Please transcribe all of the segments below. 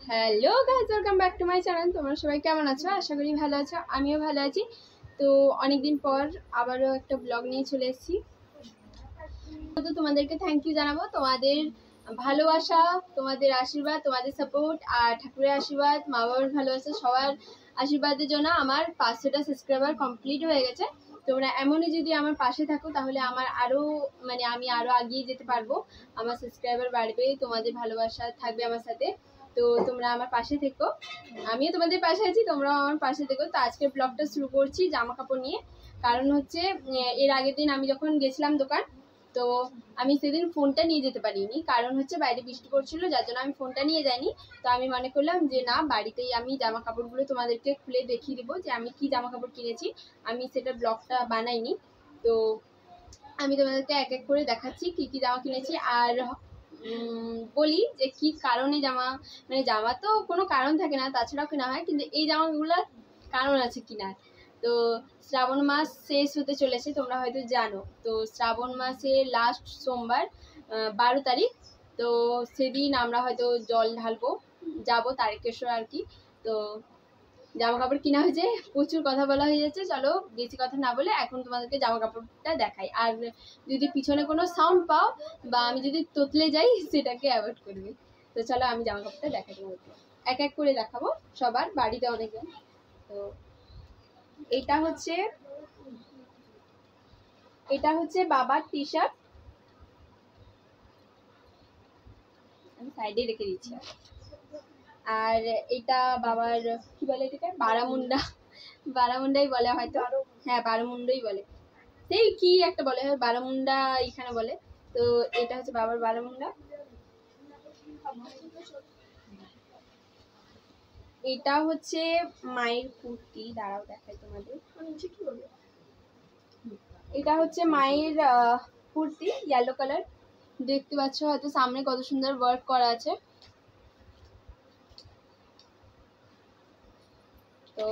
Hello guys, welcome back to my channel. তোমরা সবাই কেমন আছো? আশা করি ভালো আছো, আমিও ভালো আছি। তো অনেকদিন পর আবারও একটা ব্লগ নিয়ে চলে এসেছি। তো তোমাদেরকে থ্যাংক ইউ জানাবো, তোমাদের ভালোবাসা, তোমাদের আশীর্বাদ, তোমাদের সাপোর্ট আর ঠাকুরের আশীর্বাদ, মা বাবার ভালোবাসা, সবার আশীর্বাদের জন্য আমার 500টা সাবস্ক্রাইবার কমপ্লিট হয়ে গেছে। তোমরা এমনই যদি আমার পাশে থাকো তাহলে আমার আরও আমি আরও এগিয়ে যেতে পারবো, আমার সাবস্ক্রাইবার বাড়বে, তোমাদের ভালোবাসা থাকবে আমার সাথে। তো তোমরা আমার পাশে থেকো, আমিও তোমাদের পাশে আছি, তোমরাও আমার পাশে থেকো। তো আজকের ব্লগটা শুরু করছি জামা কাপড় নিয়ে। কারণ হচ্ছে এর আগের দিন আমি যখন গেছিলাম দোকান, তো আমি সেদিন ফোনটা নিয়ে যেতে পারিনি, কারণ হচ্ছে বাইরে বৃষ্টি পড়ছিল, যার জন্য আমি ফোনটা নিয়ে যাইনি। তো আমি মনে করলাম যে না, বাড়িতেই আমি জামা কাপড়গুলো তোমাদেরকে খুলে দেখিয়ে দেবো যে আমি কি জামা কাপড় কিনেছি। আমি সেটা ব্লগটা বানাইনি, তো আমি তোমাদেরকে এক এক করে দেখাচ্ছি কি কি জামা কিনেছি। আর বলি যে কি কারণে জামা, জামা তো কোনো কারণ থাকে না, তাছাড়াও কেনা হয়, কিন্তু এই জামাগুলোর কারণ আছে কিনার। তো শ্রাবণ মাস শেষ হতে চলেছে, তোমরা হয়তো জানো। তো শ্রাবণ মাসের লাস্ট সোমবার 12 তারিখ, তো সেদিন আমরা হয়তো জল ঢালবো, যাবো তারকেশ্বর আর কি। তো জামা কাপড় কিনা হয়েছে, প্রচুর কথা বলা হয়ে যাচ্ছে, চলো বেশি কথা না বলে এখন তোমাদেরকে জামা কাপড়টা দেখাই। আর যদি পিছনে কোনো সাউন্ড পাও বা আমি যদি তোতলে যাই সেটাকে অ্যাভয়েড করবে। তো চলো আমি জামা কাপড়টা দেখাই তোমাদেরকে, এক এক করে দেখাবো, সবার বাড়িতে অনেকজন। তো এটা হচ্ছে বাবার টি শার্ট, আমি সাইডে রেখে দিচ্ছি। আর এটা বাবার কি বলে, এটাকে বারামুন্ডাই বলে হয়তো, হ্যাঁ বারামুন্ডাই বলে, সেই কি একটা বলে হয় বারামুন্ডা এখানে বলে। তো এটা হচ্ছে বাবার বারামুন্ডা। এটা হচ্ছে মায়ের কুর্তি, দাঁড়াও দেখাই তোমাদের। এটা হচ্ছে মায়ের কুর্তি, ইয়েলো কালার, দেখতে পাচ্ছ হয়তো সামনে কত সুন্দর ওয়ার্ক করা আছে। তো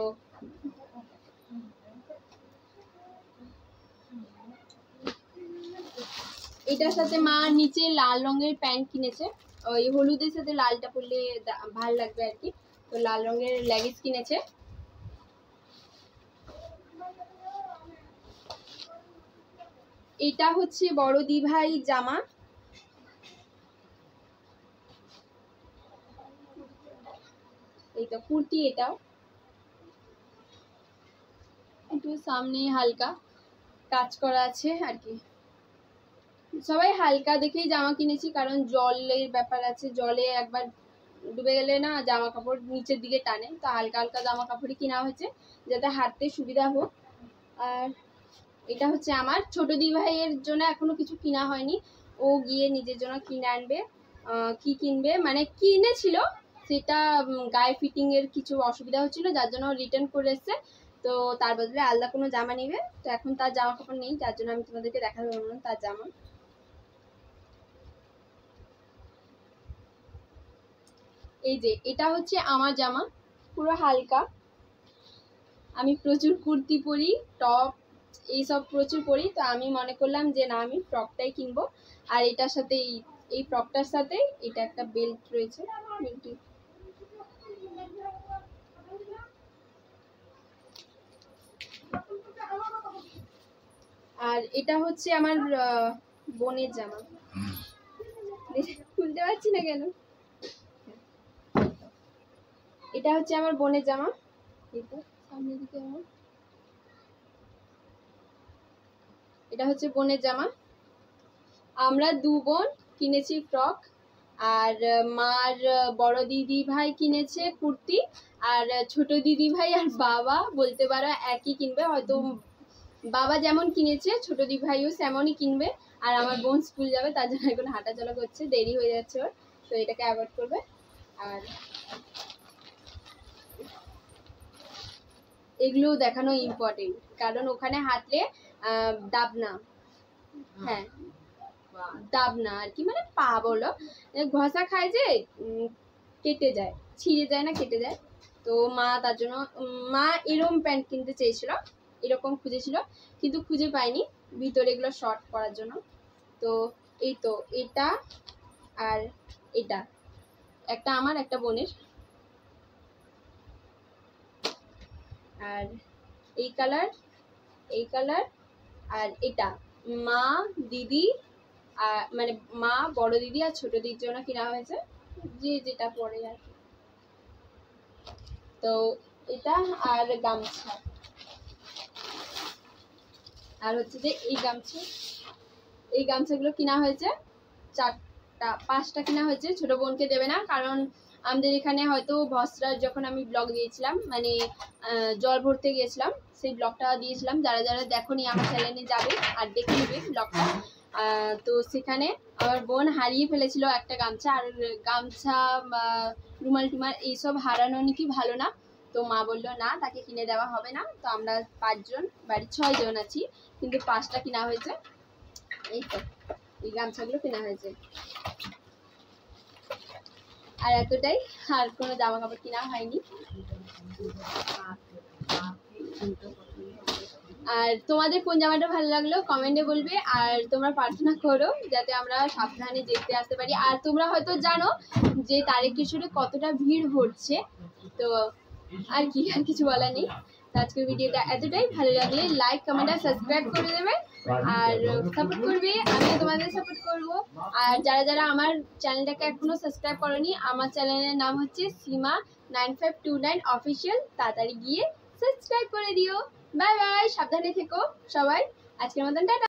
এটার সাথে মা নিচে লাল রঙের প্যান্ট কিনেছে, ওই হলুদের সাথে লালটা পরলে ভালো লাগবে আর কি। তো লাল রঙের লেগিংস কিনেছে। এটা হচ্ছে বড় দিভাই জামা, এই তো কুর্তি, এটাও একটু সামনে হালকা কাজ করা আছে আর কি। সবাই হালকা দেখেই জামা কিনেছি, কারণ জলের ব্যাপার আছে, জলে একবার ডুবে গেলে না জামা কাপড় নিচের দিকে টানে। তো হালকা হালকা জামা কাপড়ই কেনা হয়েছে যাতে হাঁটতে সুবিধা হোক। আর এটা হচ্ছে আমার ছোট দি ভাইয়ের জন্য এখনো কিছু কিনা হয়নি, ও গিয়ে নিজের জন্য কিনে আনবে। কি কিনবে মানে কিনেছিল, সেটা গায়ে ফিটিং এর কিছু অসুবিধা হচ্ছিল, যার জন্য রিটার্ন করে এসছে। তো তার বদলে আলাদা কোনো জামা নেবে। তো এখন তার জামা কাপড় নেই, যার জন্য আমি তোমাদেরকে দেখাতে পারবো না তার জামা। এই যে এটা হচ্ছে আমার জামা, পুরো হালকা। আমি প্রচুর কুর্তি পরি, টপ এইসব প্রচুর পরি, তো আমি মনে করলাম যে না, আমি ফ্রকটাই কিনবো। আর এটার সাথে এই ফ্রকটার সাথে এটা একটা বেল্ট রয়েছে, আর এটা হচ্ছে আমার বোনের জামা, খুলতে পারছি না কেন। এটা হচ্ছে আমার বোনের জামা, সামনের দিকে আমার, এটা হচ্ছে বোনের জামা। আমরা দু বোন কিনেছি ফ্রক, আর মার বড় দিদি ভাই কিনেছে কুর্তি, আর ছোট দিদি ভাই আর বাবা বলতে পারো একই কিনবে হয়তো। বাবা যেমন কিনেছে ছোট দিদি ভাইও তেমনই কিনবে। আর আমার বোন স্কুল যাবে, তার জন্য এখন হাঁটাচলা করছে, দেরি হয়ে যাচ্ছে ওর, তো এটাকে অ্যাভয়েড করবে। আর এগুলো দেখানো ইম্পর্টেন্ট, কারণ ওখানে হাঁটলে দাবনা, হ্যাঁ দাবনা আর কি, মানে পা বলো, ঘষা খায় যে কেটে যায়, ছিঁড়ে যায় না, কেটে যায়। তো মা তার জন্য মা এরকম প্যান্ট কিনতে চেয়েছিল, এরকম খুঁজেছিল কিন্তু খুঁজে পাইনি ভিতরে এগুলো শর্ট করার জন্য। তো এই তো এটা আর এটা, একটা আমার একটা বোনের। আর এই কালার, এই কালার, আর এটা মা, দিদি, আর মানে মা, বড় দিদি আর ছোট দিদির জন্য কেনা হয়েছে, যে যেটা পরে আর কি। তো এটা আর গামছা, আর হচ্ছে যে এই গামছাগুলো কেনা হয়েছে 4টা 5টা কেনা হয়েছে। ছোট বোনকে দেবে না, কারণ আমাদের এখানে হয়তো ভসরার যখন আমি ব্লগ দিয়েছিলাম, মানে জল ভরতে গিয়েছিলাম, সেই ব্লগটা দিয়েছিলাম, যারা যারা দেখোনি আমার চ্যানেলে যাবে আর দেখে নেবে ব্লগটা। তো সেখানে আমার বোন হারিয়ে ফেলেছিল একটা গামছা, আর গামছা রুমাল টুমাল এইসব হারানো নাকি ভালো না। তো মা বললো না, তাকে কিনে দেওয়া হবে না। তো আমরা 5 জন, বাড়ির 6 জন আছি, কিন্তু 5টা কেনা হয়েছে। এই তো এই গামছাগুলো কেনা হয়েছে, আর এতটাই, আর কোনো জামা কাপড় কেনা হয়নি। আর তোমাদের কোন জামাটা ভালো লাগলো কমেন্টে বলবে, আর তোমরা প্রার্থনা করো যাতে আমরা সাবধানে দেখতে আসতে পারি। আর তোমরা হয়তো জানো যে তারেক কিশোরে কতটা ভিড় হচ্ছে, তো আর কি, আর কিছু বলার নেই। আজকের ভিডিওটা এতটাই, ভালো লাগলে লাইক, কমেন্ট আর সাবস্ক্রাইব করে দেবে, আর সাপোর্ট করবে, আমিও তোমাদের সাপোর্ট করব। আর যারা যারা আমার চ্যানেলটাকে এখনো সাবস্ক্রাইব করোনি, আমার চ্যানেলের নাম হচ্ছে সীমা 9529 অফিসিয়াল, তাড়াতাড়ি গিয়ে সাবস্ক্রাইব করে দিও। বাই বাই, সাবধানে থেকো সবাই, আজকের মতন টাটা।